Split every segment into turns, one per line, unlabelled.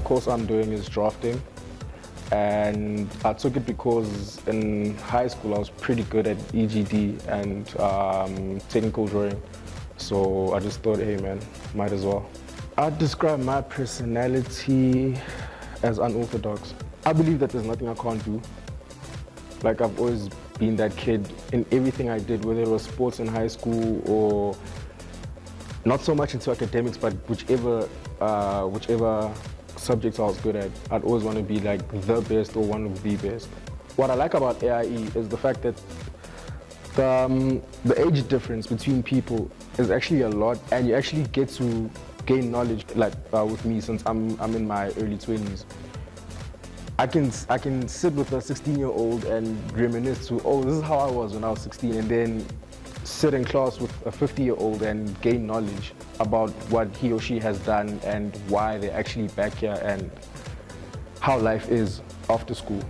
course I'm doing is drafting, and I took it because in high school I was pretty good at EGD and technical drawing. So I just thought, hey man, might as well. I'd describe my personality as unorthodox. I believe that there's nothing I can't do. Like, I've always been that kid in everything I did, whether it was sports in high school or not so much into academics, but whichever subjects I was good at, I'd always want to be like the best or one of the best. What I like about AIE is the fact that the age difference between people is actually a lot, and you actually get to gain knowledge. Like with me, since I'm in my early 20s, I can sit with a 16-year-old and reminisce to, oh, this is how I was when I was 16, and then sit in class with a 50-year-old and gain knowledge about what he or she has done and why they're actually back here and how life is after school.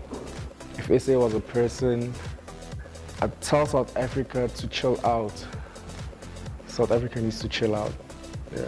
If SA was a person, I'd tell South Africa to chill out. South Africa needs to chill out. Yeah.